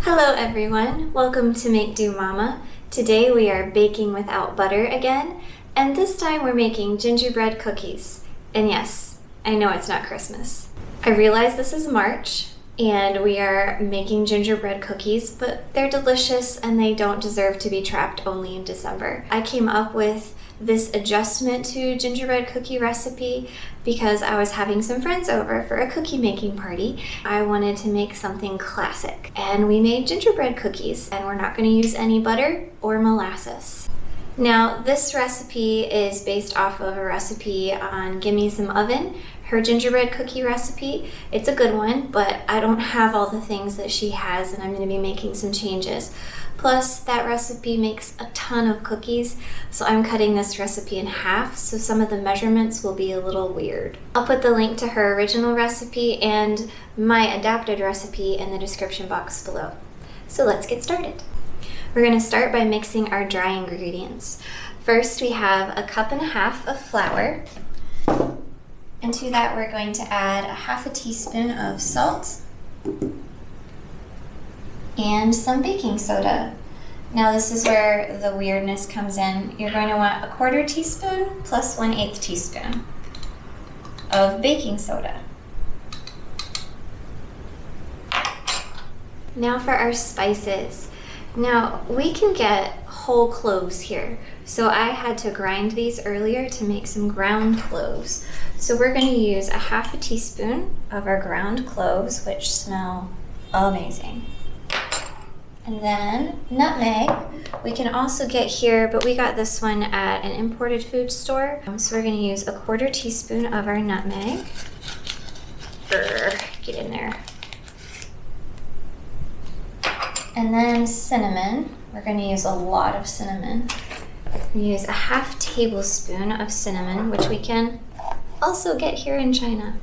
Hello everyone, welcome to Make Do Mama. Today we are baking without butter again, and this time we're making gingerbread cookies. And yes, I know it's not Christmas. I realize this is March and we are making gingerbread cookies, but they're delicious and they don't deserve to be trapped only in December. I came up with this adjustment to gingerbread cookie recipe because I was having some friends over for a cookie making party. I wanted to make something classic, and we made gingerbread cookies, and we're not going to use any butter or molasses. Now, this recipe is based off of a recipe on Gimme Some Oven, her gingerbread cookie recipe. It's a good one, but I don't have all the things that she has, and I'm going to be making some changes. Plus, that recipe makes a ton of cookies, so I'm cutting this recipe in half, so some of the measurements will be a little weird. I'll put the link to her original recipe and my adapted recipe in the description box below. So let's get started. We're going to start by mixing our dry ingredients. First, we have 1.5 cups of flour. And to that, we're going to add 1/2 teaspoon of salt and some baking soda. Now this is where the weirdness comes in. You're going to want 1/4 teaspoon plus 1/8 teaspoon of baking soda. Now for our spices. Now we can get whole cloves here. So I had to grind these earlier to make some ground cloves. So we're going to use 1/2 teaspoon of our ground cloves, which smell amazing. And then nutmeg, we can also get here, but we got this one at an imported food store. So we're going to use 1/4 teaspoon of our nutmeg. Get in there. And then cinnamon. We're going to use a lot of cinnamon. We use 1/2 tablespoon of cinnamon, which we can also get here in China.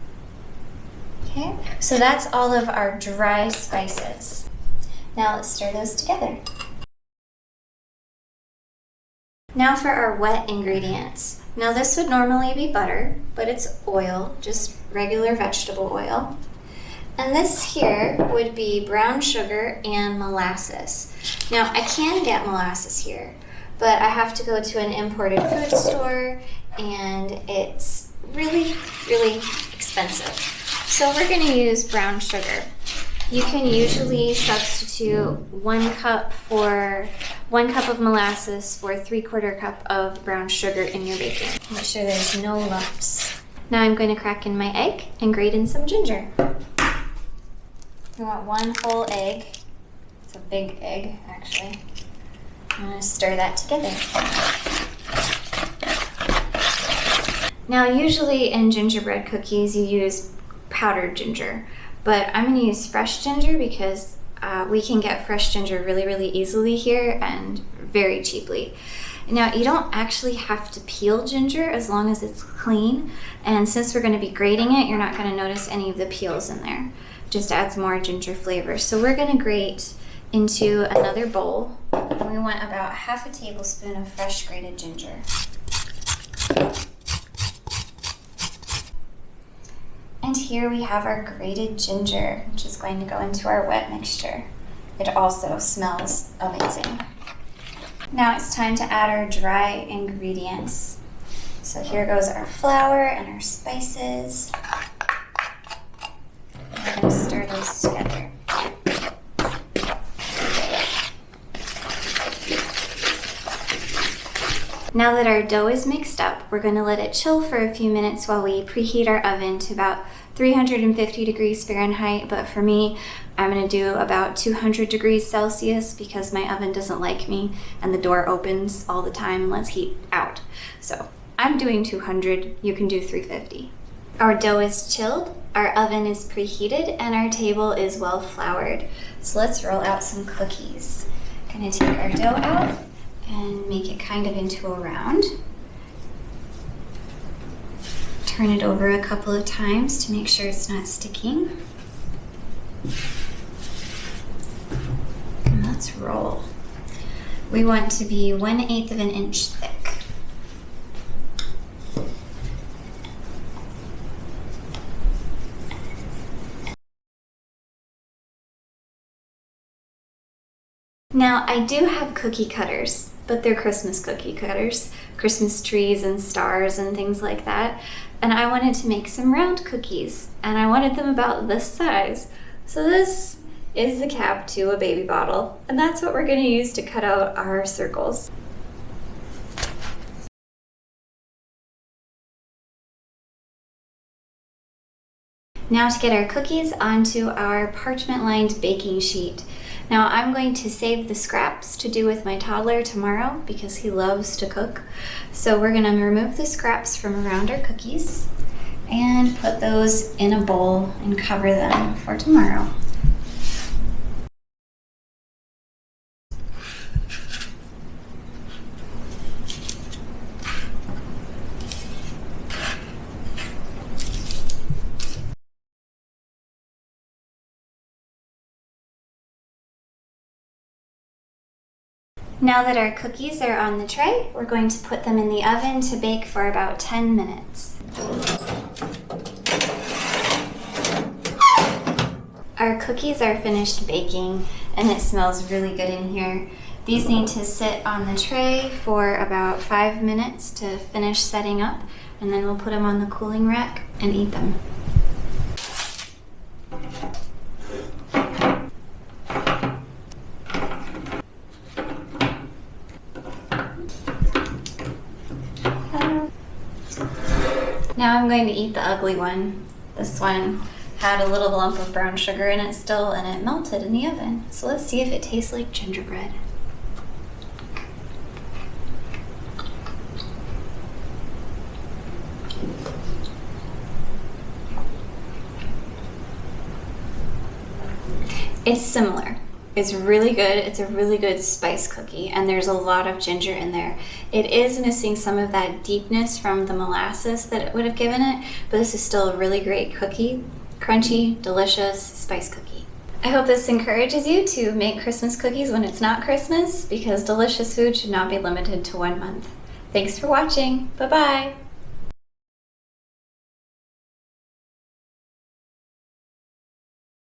Okay, so that's all of our dry spices. Now let's stir those together. Now for our wet ingredients. Now this would normally be butter, but it's oil, just regular vegetable oil. And this here would be brown sugar and molasses. Now I can get molasses here, but I have to go to an imported food store and it's really, really expensive. So we're going to use brown sugar. You can usually substitute 1 cup of molasses for 3/4 cup of brown sugar in your baking. Make sure there's no lumps. Now I'm going to crack in my egg and grate in some ginger. We want 1 whole egg. It's a big egg, actually. I'm going to stir that together. Now, usually in gingerbread cookies, you use powdered ginger, but I'm going to use fresh ginger because we can get fresh ginger really, really easily here and very cheaply. Now, you don't actually have to peel ginger as long as it's clean, and since we're going to be grating it, you're not going to notice any of the peels in there. Just adds more ginger flavor. So we're going to grate into another bowl, and we want about 1/2 tablespoon of fresh grated ginger. And here we have our grated ginger, which is going to go into our wet mixture. It also smells amazing. Now it's time to add our dry ingredients. So here goes our flour and our spices. We're going to stir those together. Now that our dough is mixed up, we're going to let it chill for a few minutes while we preheat our oven to about 350 degrees Fahrenheit, but for me, I'm going to do about 200 degrees Celsius because my oven doesn't like me and the door opens all the time and lets heat out. So I'm doing 200, you can do 350. Our dough is chilled, our oven is preheated, and our table is well floured. So let's roll out some cookies. Gonna take our dough out and make it kind of into a round. Turn it over a couple of times to make sure it's not sticking. And let's roll. We want to be 1/8 of an inch thick. Now, I do have cookie cutters, but they're Christmas cookie cutters, Christmas trees and stars and things like that. And I wanted to make some round cookies, and I wanted them about this size. So this is the cap to a baby bottle, and that's what we're going to use to cut out our circles. Now to get our cookies onto our parchment-lined baking sheet. Now I'm going to save the scraps to do with my toddler tomorrow because he loves to cook. So we're gonna remove the scraps from around our cookies and put those in a bowl and cover them for tomorrow. Now that our cookies are on the tray, we're going to put them in the oven to bake for about 10 minutes. Our cookies are finished baking and it smells really good in here. These need to sit on the tray for about 5 minutes to finish setting up, and then we'll put them on the cooling rack and eat them. Now I'm going to eat the ugly one. This one had a little lump of brown sugar in it still, and it melted in the oven. So let's see if it tastes like gingerbread. It's similar. It's really good. It's a really good spice cookie, and there's a lot of ginger in there. It is missing some of that deepness from the molasses that it would have given it, but this is still a really great cookie. Crunchy, delicious spice cookie. I hope this encourages you to make Christmas cookies when it's not Christmas, because delicious food should not be limited to 1 month. Thanks for watching. Bye-bye.